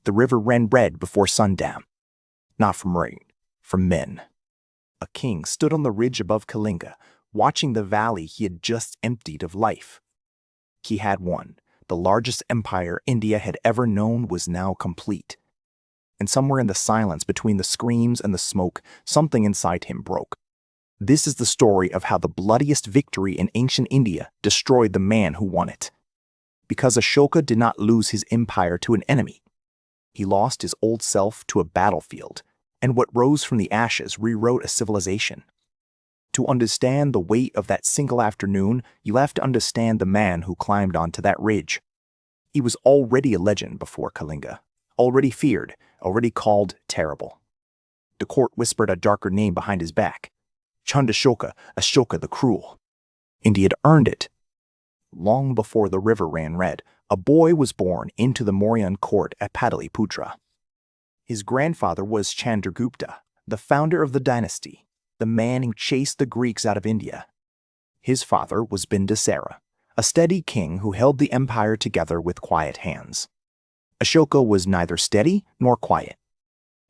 The river ran red before sundown. Not from rain, from men. A king stood on the ridge above Kalinga, watching the valley he had just emptied of life. He had won. The largest empire India had ever known was now complete. And somewhere in the silence between the screams and the smoke, something inside him broke. This is the story of how the bloodiest victory in ancient India destroyed the man who won it. Because Ashoka did not lose his empire to an enemy. He lost his old self to a battlefield, and what rose from the ashes rewrote a civilization. To understand the weight of that single afternoon, you have to understand the man who climbed onto that ridge. He was already a legend before Kalinga, already feared, already called terrible. The court whispered a darker name behind his back. Ashoka, Ashoka the Cruel. And he had earned it. Long before the river ran red, a boy was born into the Mauryan court at Pataliputra. His grandfather was Chandragupta, the founder of the dynasty, the man who chased the Greeks out of India. His father was Bindusara, a steady king who held the empire together with quiet hands. Ashoka was neither steady nor quiet.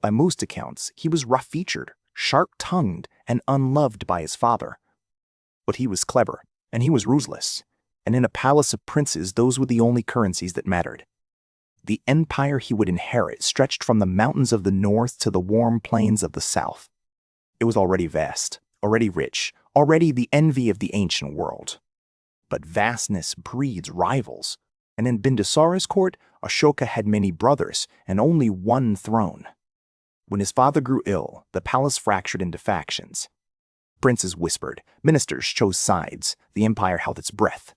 By most accounts, he was rough-featured, sharp-tongued, and unloved by his father. But he was clever, and he was ruthless, and in a palace of princes those were the only currencies that mattered. The empire he would inherit stretched from the mountains of the north to the warm plains of the south. It was already vast, already rich, already the envy of the ancient world. But vastness breeds rivals, and in Bindusara's court, Ashoka had many brothers and only one throne. When his father grew ill, the palace fractured into factions. Princes whispered, ministers chose sides, the empire held its breath.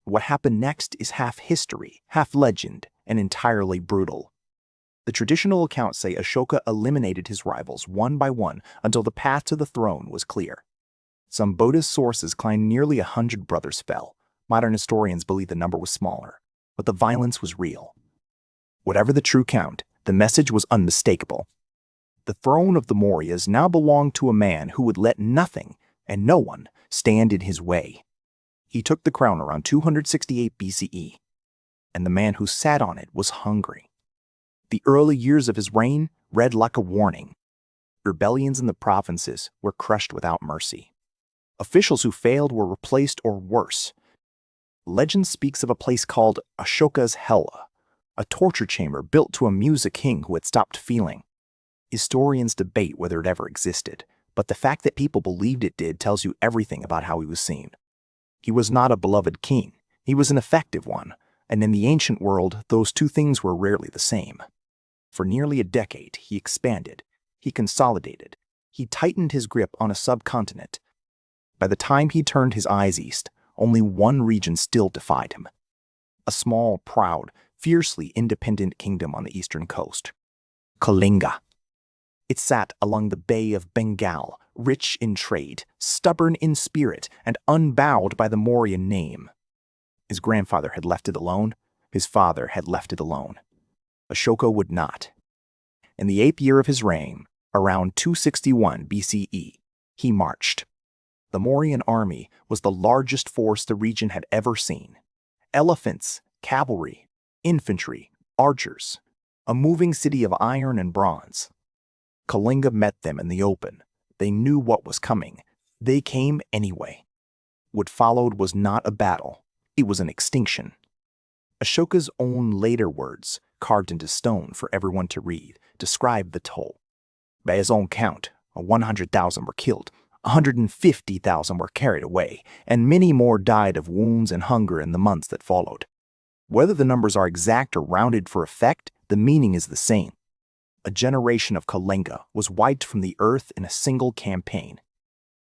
What happened next is half history, half legend, and entirely brutal. The traditional accounts say Ashoka eliminated his rivals one by one until the path to the throne was clear. Some Buddhist sources claim nearly 100 brothers fell. Modern historians believe the number was smaller, but the violence was real. Whatever the true count, the message was unmistakable. The throne of the Mauryas now belonged to a man who would let nothing and no one stand in his way. He took the crown around 268 BCE, and the man who sat on it was hungry. The early years of his reign read like a warning. Rebellions in the provinces were crushed without mercy. Officials who failed were replaced or worse. Legend speaks of a place called Ashoka's Hella, a torture chamber built to amuse a king who had stopped feeling. Historians debate whether it ever existed, but the fact that people believed it did tells you everything about how he was seen. He was not a beloved king, he was an effective one, and in the ancient world, those two things were rarely the same. For nearly a decade, he expanded, he consolidated, he tightened his grip on a subcontinent. By the time he turned his eyes east, only one region still defied him. A small, proud, fiercely independent kingdom on the eastern coast. Kalinga. It sat along the Bay of Bengal, rich in trade, stubborn in spirit, and unbowed by the Mauryan name. His grandfather had left it alone. His father had left it alone. Ashoka would not. In the 8th year of his reign, around 261 BCE, he marched. The Mauryan army was the largest force the region had ever seen. Elephants, cavalry, infantry, archers, a moving city of iron and bronze. Kalinga met them in the open. They knew what was coming. They came anyway. What followed was not a battle. It was an extinction. Ashoka's own later words, carved into stone for everyone to read, describe the toll. By his own count, 100,000 were killed, 150,000 were carried away, and many more died of wounds and hunger in the months that followed. Whether the numbers are exact or rounded for effect, the meaning is the same. A generation of Kalinga was wiped from the earth in a single campaign.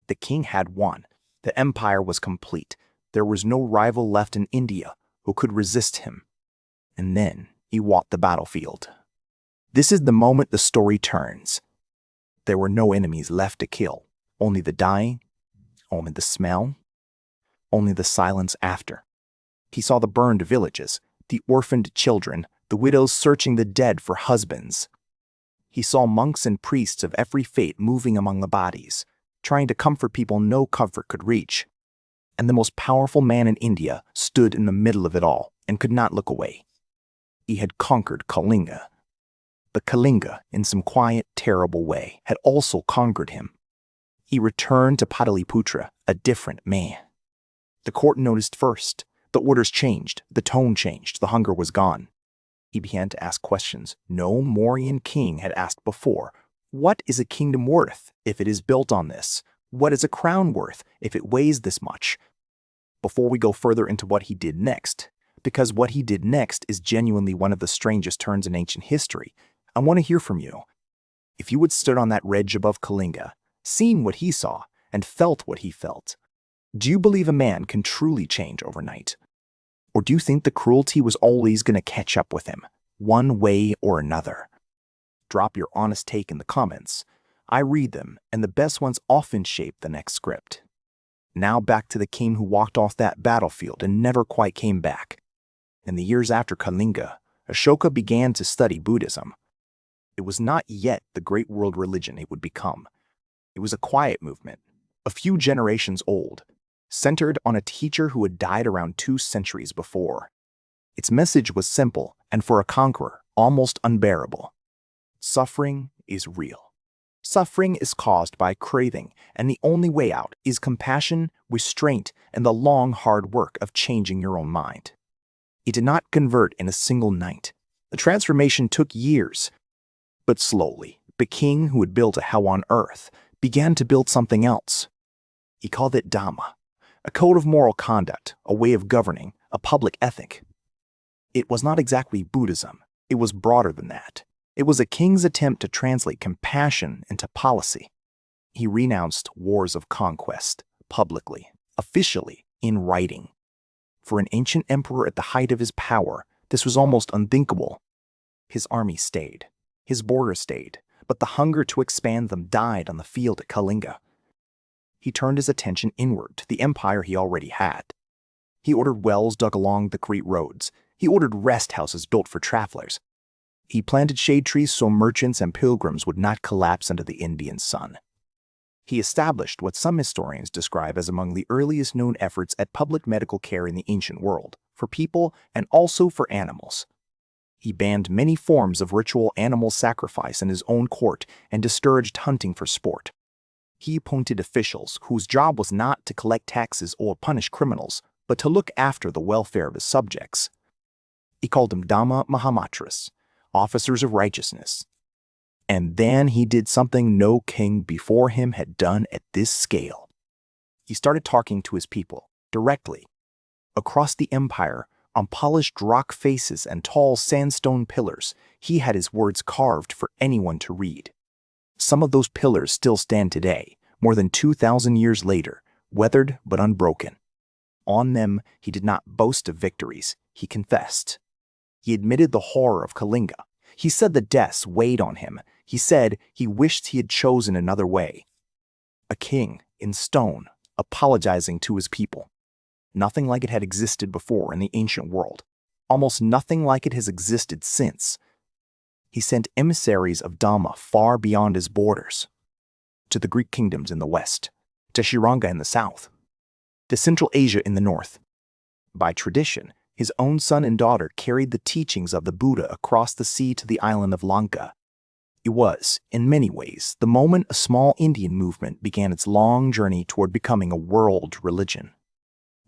The king had won. The empire was complete. There was no rival left in India who could resist him. And then he walked the battlefield. This is the moment the story turns. There were no enemies left to kill, only the dying, only the smell, only the silence after. He saw the burned villages, the orphaned children, the widows searching the dead for husbands. He saw monks and priests of every faith moving among the bodies, trying to comfort people no comfort could reach. And the most powerful man in India stood in the middle of it all and could not look away. He had conquered Kalinga. But Kalinga, in some quiet, terrible way, had also conquered him. He returned to Pataliputra a different man. The court noticed first. The orders changed, the tone changed, the hunger was gone. He began to ask questions no Mauryan king had asked before. What is a kingdom worth if it is built on this? What is a crown worth if it weighs this much? Before we go further into what he did next, because what he did next is genuinely one of the strangest turns in ancient history, I want to hear from you. If you had stood on that ridge above Kalinga, seen what he saw, and felt what he felt, do you believe a man can truly change overnight? Or do you think the cruelty was always going to catch up with him, one way or another? Drop your honest take in the comments. I read them, and the best ones often shape the next script. Now back to the king who walked off that battlefield and never quite came back. In the years after Kalinga, Ashoka began to study Buddhism. It was not yet the great world religion it would become. It was a quiet movement, a few generations old, centered on a teacher who had died around 2 centuries before. Its message was simple, and for a conqueror, almost unbearable. Suffering is real. Suffering is caused by craving, and the only way out is compassion, restraint, and the long, hard work of changing your own mind. It did not convert in a single night. The transformation took years. But slowly, the king who had built a hell on earth began to build something else. He called it Dhamma, a code of moral conduct, a way of governing, a public ethic. It was not exactly Buddhism. It was broader than that. It was a king's attempt to translate compassion into policy. He renounced wars of conquest, publicly, officially, in writing. For an ancient emperor at the height of his power, this was almost unthinkable. His army stayed. His border stayed. But the hunger to expand them died on the field at Kalinga. He turned his attention inward to the empire he already had. He ordered wells dug along the great roads. He ordered rest houses built for travelers. He planted shade trees so merchants and pilgrims would not collapse under the Indian sun. He established what some historians describe as among the earliest known efforts at public medical care in the ancient world, for people and also for animals. He banned many forms of ritual animal sacrifice in his own court and discouraged hunting for sport. He appointed officials whose job was not to collect taxes or punish criminals, but to look after the welfare of his subjects. He called them Dhamma Mahamatras, officers of righteousness. And then he did something no king before him had done at this scale. He started talking to his people, directly. Across the empire, on polished rock faces and tall sandstone pillars, he had his words carved for anyone to read. Some of those pillars still stand today, more than 2,000 years later, weathered but unbroken. On them, he did not boast of victories, he confessed. He admitted the horror of Kalinga. He said the deaths weighed on him. He said he wished he had chosen another way. A king, in stone, apologizing to his people. Nothing like it had existed before in the ancient world. Almost nothing like it has existed since. He sent emissaries of Dhamma far beyond his borders, to the Greek kingdoms in the west, to Shiranga in the south, to Central Asia in the north. By tradition, his own son and daughter carried the teachings of the Buddha across the sea to the island of Lanka. It was, in many ways, the moment a small Indian movement began its long journey toward becoming a world religion.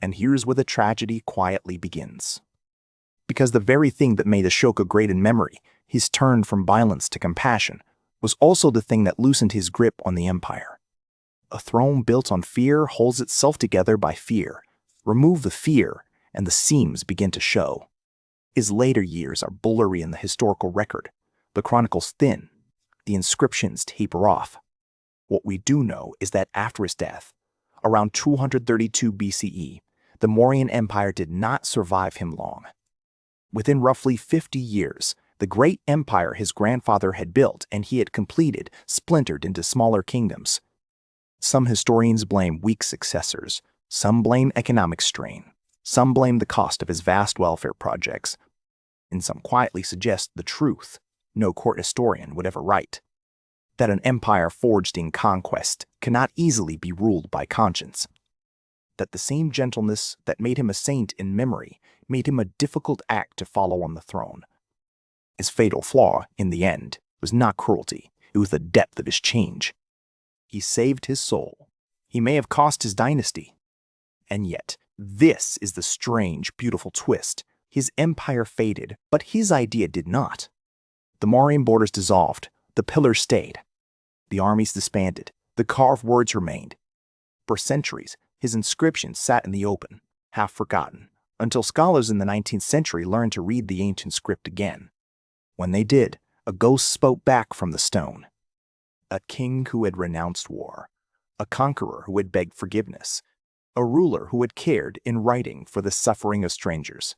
And here's where the tragedy quietly begins. Because the very thing that made Ashoka great in memory, his turn from violence to compassion, was also the thing that loosened his grip on the empire. A throne built on fear holds itself together by fear. Remove the fear, and the seams begin to show. His later years are blurry in the historical record. The chronicles thin. The inscriptions taper off. What we do know is that after his death, around 232 BCE, the Mauryan Empire did not survive him long. Within roughly 50 years, the great empire his grandfather had built and he had completed splintered into smaller kingdoms. Some historians blame weak successors. Some blame economic strain. Some blame the cost of his vast welfare projects. And some quietly suggest the truth no court historian would ever write. That an empire forged in conquest cannot easily be ruled by conscience. That the same gentleness that made him a saint in memory made him a difficult act to follow on the throne. His fatal flaw, in the end, was not cruelty. It was the depth of his change. He saved his soul. He may have cost his dynasty. And yet, this is the strange, beautiful twist. His empire faded, but his idea did not. The Mauryan borders dissolved. The pillars stayed. The armies disbanded. The carved words remained. For centuries, his inscriptions sat in the open, half forgotten, until scholars in the 19th century learned to read the ancient script again. When they did, a ghost spoke back from the stone. A king who had renounced war, a conqueror who had begged forgiveness, a ruler who had cared in writing for the suffering of strangers.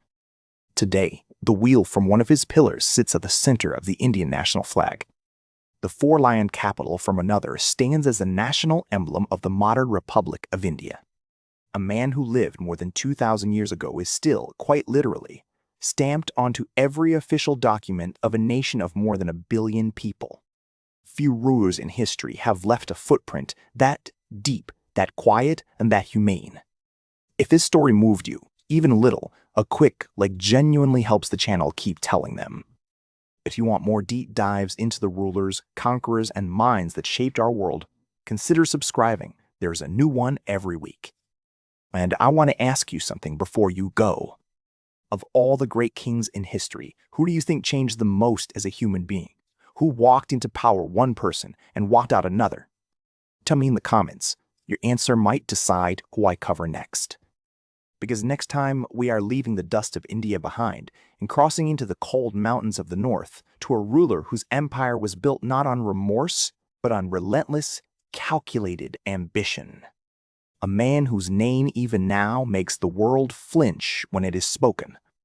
Today, the wheel from one of his pillars sits at the center of the Indian national flag. The four-lion capital from another stands as the national emblem of the modern Republic of India. A man who lived more than 2,000 years ago is still, quite literally, stamped onto every official document of a nation of more than 1 billion people. Few rulers in history have left a footprint that deep, that quiet, and that humane. If this story moved you, even a little, a quick like genuinely helps the channel keep telling them. If you want more deep dives into the rulers, conquerors, and minds that shaped our world, consider subscribing. There's a new one every week. And I want to ask you something before you go. Of all the great kings in history, who do you think changed the most as a human being? Who walked into power one person and walked out another? Tell me in the comments. Your answer might decide who I cover next. Because next time we are leaving the dust of India behind and crossing into the cold mountains of the north to a ruler whose empire was built not on remorse, but on relentless, calculated ambition. A man whose name even now makes the world flinch when it is spoken.